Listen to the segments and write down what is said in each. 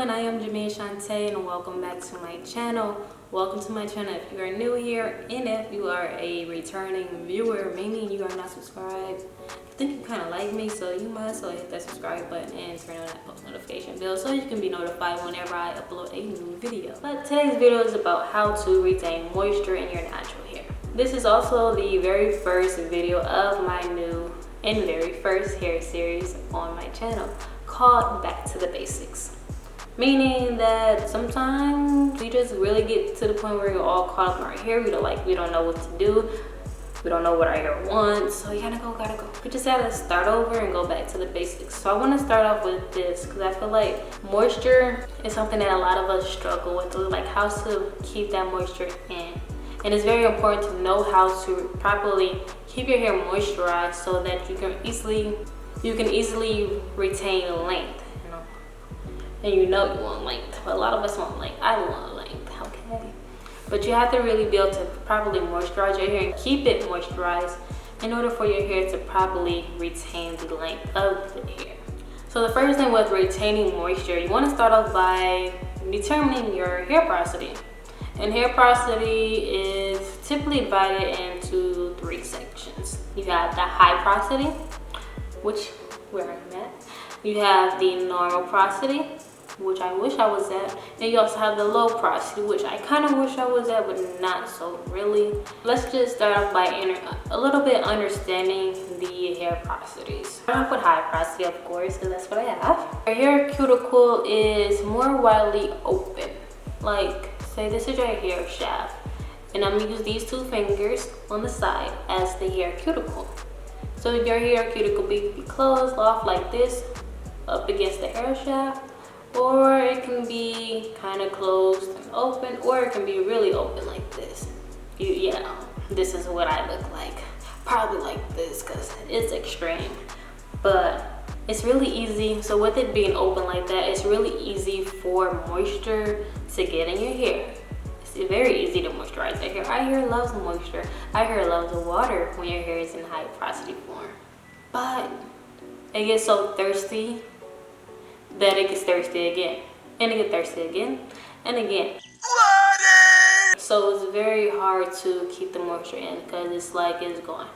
everyone, I am Jamie Shantae and welcome back to my channel. Welcome to my channel if you are new here, and if you are a returning viewer, meaning you are not subscribed. I think you kind of like me, so you might as well hit that subscribe button and turn on that post notification bell so you can be notified whenever I upload a new video. But today's video is about how to retain moisture in your natural hair. This is also the very first video of my new and very first hair series on my channel, called Back to the Basics. Meaning that sometimes we just really get to the point where we're all caught up in our hair. We don't know what to do. We don't know what our hair wants. So you gotta go. We just gotta start over and go back to the basics. So I wanna start off with this because I feel like moisture is something that a lot of us struggle with, like how to keep that moisture in. And it's very important to know how to properly keep your hair moisturized so that you can easily retain length, you know. And you know you want length, but a lot of us want length. I want length, okay? But you have to really be able to properly moisturize your hair and keep it moisturized in order for your hair to properly retain the length of the hair. So the first thing with retaining moisture, you want to start off by determining your hair porosity. And hair porosity is typically divided into 3 sections. You have the high porosity, which where I'm at. You have the normal porosity, which I wish I was at. And you also have the low porosity, which I kind of wish I was at, but not so really. Let's just start off by a little bit understanding the hair porosities. Start off with high porosity, of course, because that's what I have. Your hair cuticle is more widely open. Like, say this is your hair shaft, and I'm gonna use these 2 fingers on the side as the hair cuticle. So your hair cuticle be closed off like this up against the hair shaft, or it can be kind of closed and open, or it can be really open like this. You know, this is what I look like. Probably like this because it's extreme, but it's really easy. So with it being open like that, it's really easy for moisture to get in your hair. It's very easy to moisturize your hair. Our hair loves moisture. Our hair loves the water when your hair is in high porosity form. But it gets so thirsty that it gets thirsty again. And it gets thirsty again and again. So it's very hard to keep the moisture in because it's like it's gone.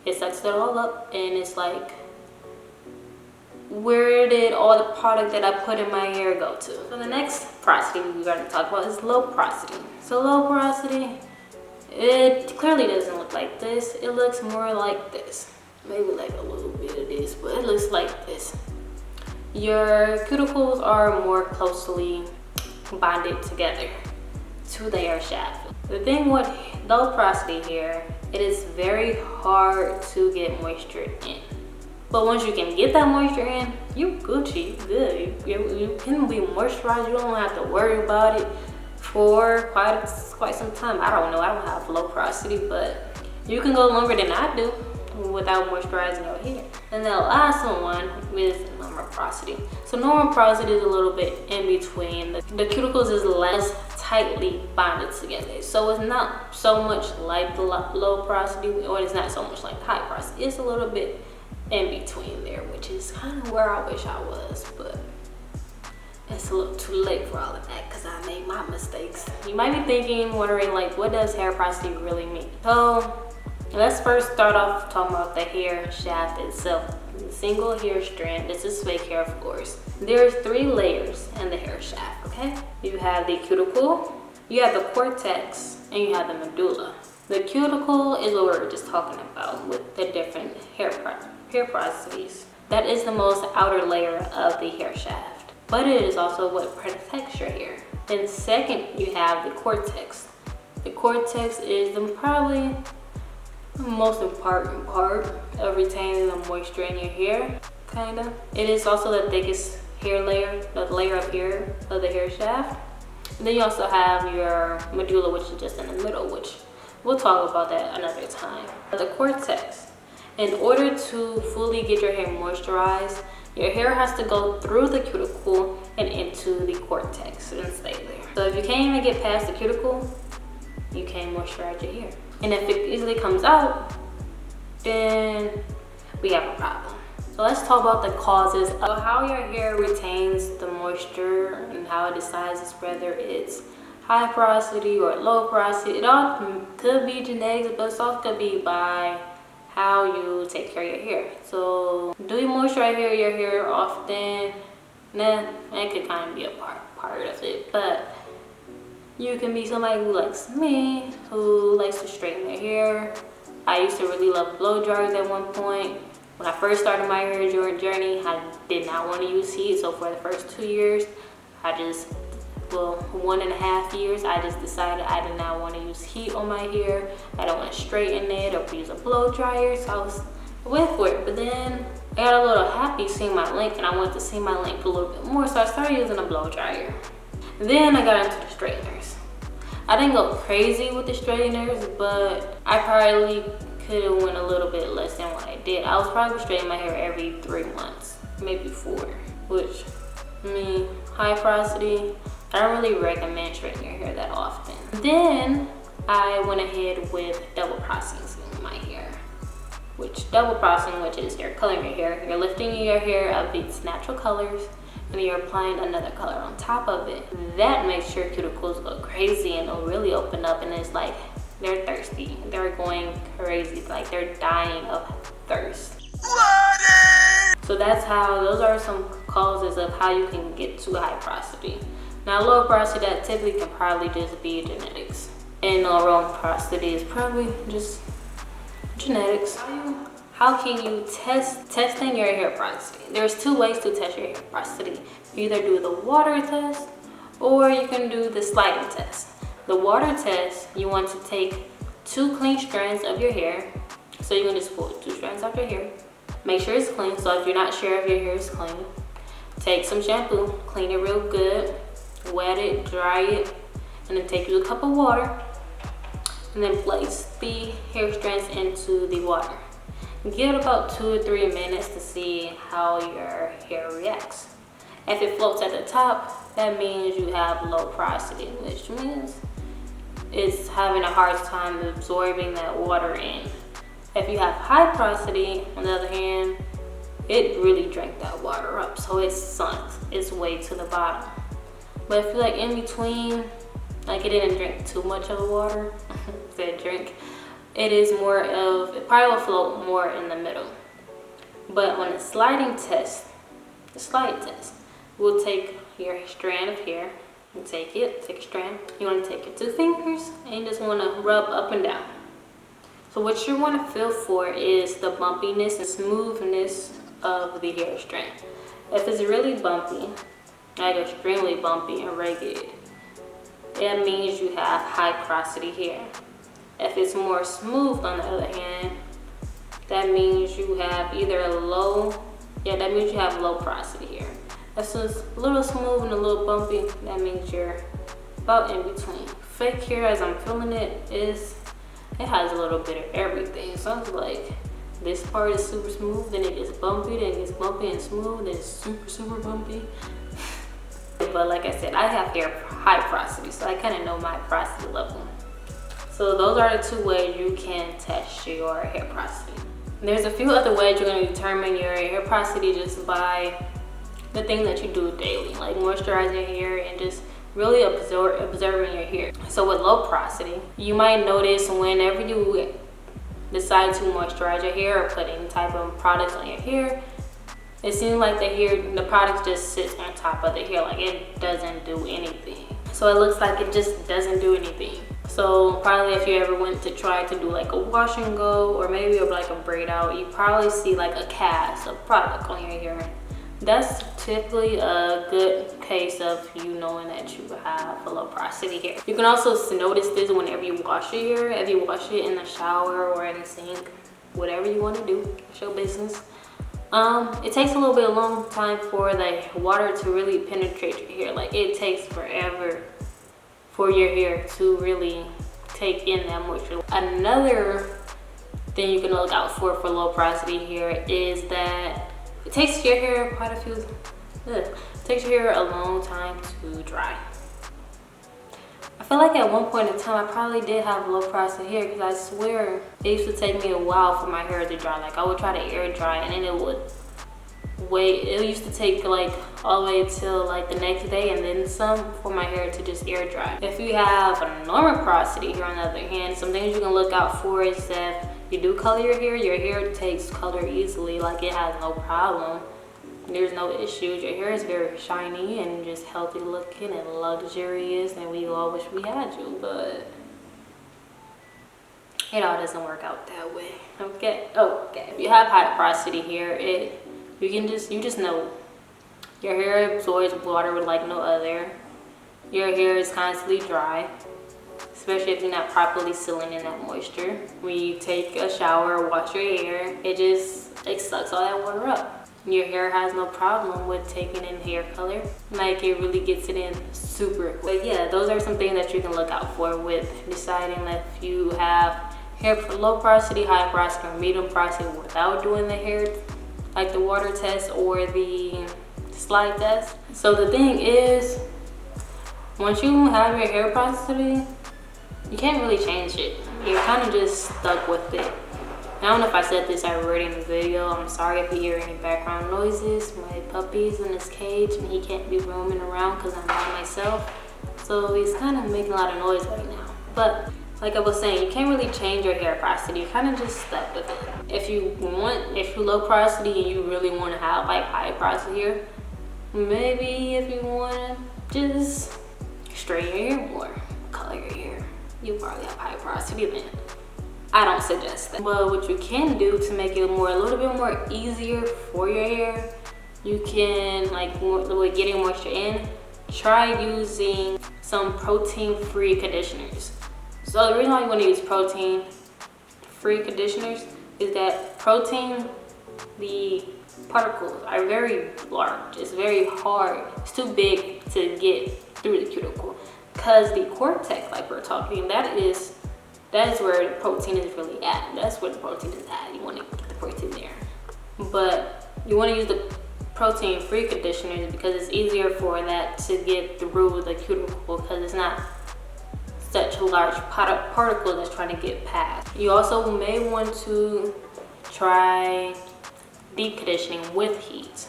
It sucks it all up, and it's like, where did all the product that I put in my hair go to? So the next porosity we're going to talk about is low porosity. So low porosity, it clearly doesn't look like this. It looks more like this. Maybe like a little bit of this, but it looks like this. Your cuticles are more closely bonded together to the hair shaft. The thing with low porosity hair, it is very hard to get moisture in. But once you can get that moisture in, you Gucci, you good. You can be moisturized. You don't have to worry about it for quite some time. I don't know, I don't have low porosity, but you can go longer than I do without moisturizing your hair. And the last one is normal porosity. So normal porosity is a little bit in between. The cuticles is less tightly bonded together. So it's not so much like the low porosity, or it's not so much like high porosity. It's a little bit in between there, which is kind of where I wish I was, but it's a little too late for all of that because I made my mistakes. You might be wondering, like, what does hair porosity really mean? So let's first start off talking about the hair shaft itself. The single hair strand, this is fake hair, of course. There's 3 layers in the hair shaft, okay? You have the cuticle, you have the cortex, and you have the medulla. The cuticle is what we were just talking about with the different hair porosities. That is the most outer layer of the hair shaft, but it is also what protects your hair. Then second, you have the cortex. The cortex is probably the most important part of retaining the moisture in your hair, kinda. It is also the thickest hair layer, the layer of hair of the hair shaft. And then you also have your medulla, which is just in the middle, which we'll talk about that another time. The cortex. In order to fully get your hair moisturized, your hair has to go through the cuticle and into the cortex and stay there. So if you can't even get past the cuticle, you can't moisturize your hair. And if it easily comes out, then we have a problem. So let's talk about the causes of how your hair retains the moisture and how it decides whether it's high porosity or low porosity. It all could be genetics, but it also could be by how you take care of your hair. So do you moisturize your hair often? Nah, that could kind of be a part of it, but you can be somebody who likes me, who likes to straighten their hair. I used to really love blow dryers at one point. When I first started my hair journey, I did not want to use heat. So for the first 2 years, 1.5 years, I just decided I did not want to use heat on my hair. I don't want to straighten it or use a blow dryer. So I went for it. But then I got a little happy seeing my length, and I wanted to see my length a little bit more. So I started using a blow dryer. Then I got into the straighteners. I didn't go crazy with the straighteners, but I probably could have went a little bit less than what I did. I was probably straightening my hair every 3 months, maybe 4, which, high porosity, I don't really recommend straightening your hair that often. Then I went ahead with double processing my hair. Double processing, which is you're coloring your hair. You're lifting your hair of its natural colors, and you're applying another color on top of it. That makes your cuticles go crazy, and it'll really open up, and it's like they're thirsty. They're going crazy, like they're dying of thirst. So those are some causes of how you can get to high porosity. Now low porosity, that typically can probably just be genetics. And low porosity is probably just genetics. How can you testing your hair porosity? There's 2 ways to test your hair porosity. You either do the water test or you can do the sliding test. The water test, you want to take 2 clean strands of your hair. So you can just pull 2 strands off your hair. Make sure it's clean. So if you're not sure if your hair is clean, take some shampoo, clean it real good, wet it, dry it, and then take you a cup of water, and then place the hair strands into the water. Give it about 2 or 3 minutes to see how your hair reacts. If it floats at the top, that means you have low porosity, which means it's having a hard time absorbing that water in. If you have high porosity, on the other hand, it really drank that water up, so it sunk its way to the bottom. But if you're like in between, like it didn't drink too much of the water, it probably will float more in the middle. But on the sliding test, we'll take your strand of hair and take a strand. You want to take your 2 fingers and you just want to rub up and down. So what you want to feel for is the bumpiness and smoothness of the hair strand. If it's really bumpy, like extremely bumpy and ragged, that means you have high porosity hair. If it's more smooth, on the other hand, that means you have low porosity hair. If it's a little smooth and a little bumpy, that means you're about in between. Fake hair, as I'm feeling it, it has a little bit of everything. So it's like this part is super smooth, then it gets bumpy, then it gets bumpy and smooth, then it's super, super bumpy. But like I said, I have high porosity, so I kind of know my porosity level. So those are the 2 ways you can test your hair porosity. There's a few other ways you're going to determine your hair porosity just by the things that you do daily, like moisturizing your hair and just really observing your hair. So with low porosity, you might notice whenever you decide to moisturize your hair or put any type of products on your hair, it seems like the product just sits on top of the hair, like it doesn't do anything. So it looks like it just doesn't do anything. So probably if you ever went to try to do like a wash and go, or maybe like a braid out, you probably see like a cast of product on your hair. That's typically a good case of you knowing that you have a low porosity hair. You can also notice this whenever you wash your hair. If you wash it in the shower or in the sink, whatever you want to do, it's your business. It takes a little bit long time for the water to really penetrate your hair. Like it takes forever for your hair to really take in that moisture. Another thing you can look out for low porosity hair is that it takes your hair a long time to dry. I feel like at one point in time I probably did have low porosity hair, because I swear it used to take me a while for my hair to dry. Like I would try to air dry and then it would wait. It used to take like all the way till like the next day and then some for my hair to just air dry. If you have a normal porosity hair, on the other hand, some things you can look out for is that you do color your hair takes color easily. Like, it has no problem. There's no issues. Your hair is very shiny and just healthy looking and luxurious, and we all wish we had you, but it all doesn't work out that way. Okay. If you have high porosity hair, you just know your hair absorbs water with like no other. Your hair is constantly dry, especially if you're not properly sealing in that moisture. When you take a shower or wash your hair, it sucks all that water up. Your hair has no problem with taking in hair color. Like, it really gets it in super quick. But yeah, those are some things that you can look out for with deciding if you have hair for low porosity, high porosity, or medium porosity without doing the hair, like the water test or the slide test. So the thing is, once you have your hair porosity, you can't really change it. You're kind of just stuck with it. I don't know if I said this already in the video. I'm sorry if you hear any background noises. My puppy's in his cage and he can't be roaming around because I'm by myself. So he's kind of making a lot of noise right now. But like I was saying, you can't really change your hair porosity. You're kind of just stuck with it. If you low porosity and you really want to have like high porosity hair, maybe if you want to just straighten your hair more, color your hair, you probably have high porosity then. I don't suggest that. But what you can do to make it a little bit more easier for your hair, you can, like, with getting moisture in, try using some protein-free conditioners. So the reason why you want to use protein-free conditioners is that protein, the particles are very large. It's very hard. It's too big to get through the cuticle. Because the cortex, like we're talking, that is where the protein is really at. That's where the protein is at. You want to get the protein there. But you want to use the protein-free conditioners because it's easier for that to get through the cuticle because it's not such a large particle that's trying to get past. You also may want to try deep conditioning with heat.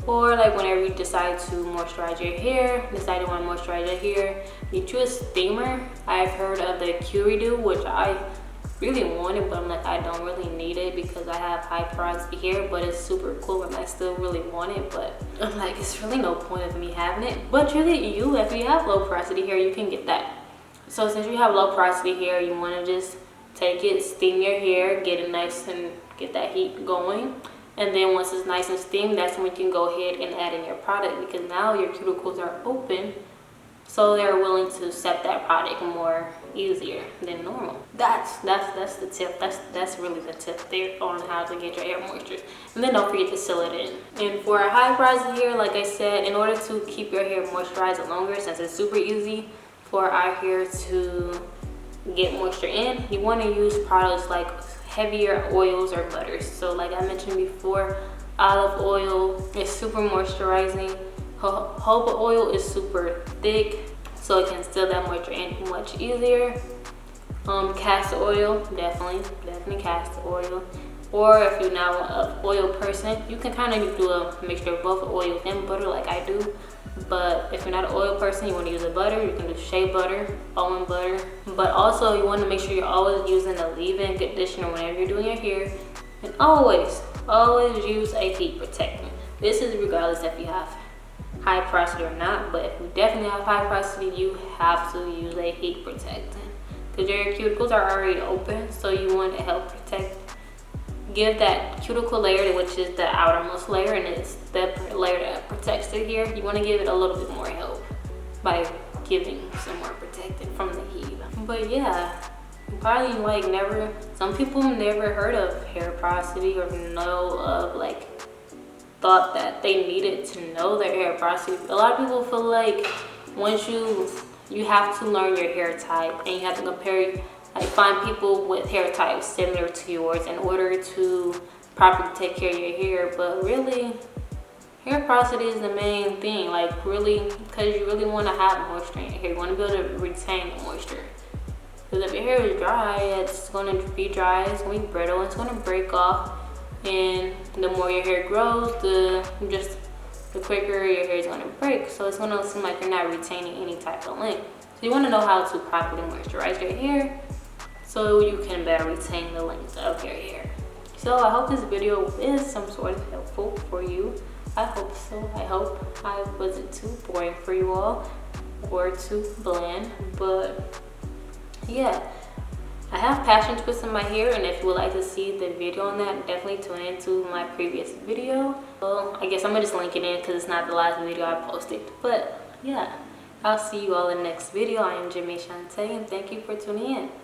Or like whenever you decide to moisturize your hair, you choose a steamer. I've heard of the Curido, which I really wanted, but I'm like, I don't really need it because I have high porosity hair, but it's super cool and I still really want it. But I'm like, it's really no point of me having it. But really, if you have low porosity hair, you can get that. So since you have low porosity hair, you want to just take it, steam your hair, get it nice and get that heat going. And then once it's nice and steamed, that's when you can go ahead and add in your product because now your cuticles are open, so they're willing to accept that product more easier than normal. That's the tip. That's really the tip there on how to get your hair moisture. And then don't forget to seal it in. And for a high porosity hair, like I said, in order to keep your hair moisturized longer, since it's super easy for our hair to get moisture in, you want to use products like heavier oils or butters. So like I mentioned before, olive oil is super moisturizing. Jojoba oil is super thick, so it can still that moisture in much easier. Castor oil, definitely castor oil. Or if you're not an oil person, you can kind of do a mixture of both oil and butter like I do. But if you're not an oil person, you want to use a butter, you can do shea butter, almond butter. But also you want to make sure you're always using a leave-in conditioner whenever you're doing your hair. And always use a heat protectant. This is regardless if you have high porosity or not, but if you definitely have high porosity, you have to use a heat protectant. Because your cuticles are already open, so you want to help protect. Give that cuticle layer, which is the outermost layer, and it's the layer that protects the hair. You want to give it a little bit more help by giving some more protection from the heat. But yeah, probably like some people never heard of hair porosity or thought that they needed to know their hair porosity. A lot of people feel like once you have to learn your hair type and you have to compare. Like find people with hair types similar to yours in order to properly take care of your hair. But really, hair porosity is the main thing. Like really, because you really want to have moisture in your hair. You want to be able to retain the moisture. Because if your hair is dry, it's going to be dry, it's going to be brittle, it's going to break off. and the more your hair grows, the quicker your hair is going to break. So it's going to seem like you're not retaining any type of length. So you want to know how to properly moisturize your hair so you can better retain the length of your hair. So I hope this video is some sort of helpful for you. I hope so. I hope I wasn't too boring for you all or too bland, but yeah. I have passion twists in my hair, and if you would like to see the video on that, definitely tune into my previous video. Well, I guess I'm gonna just link it in because it's not the last video I posted. But yeah, I'll see you all in the next video. I am Jimmy Shantae, and thank you for tuning in.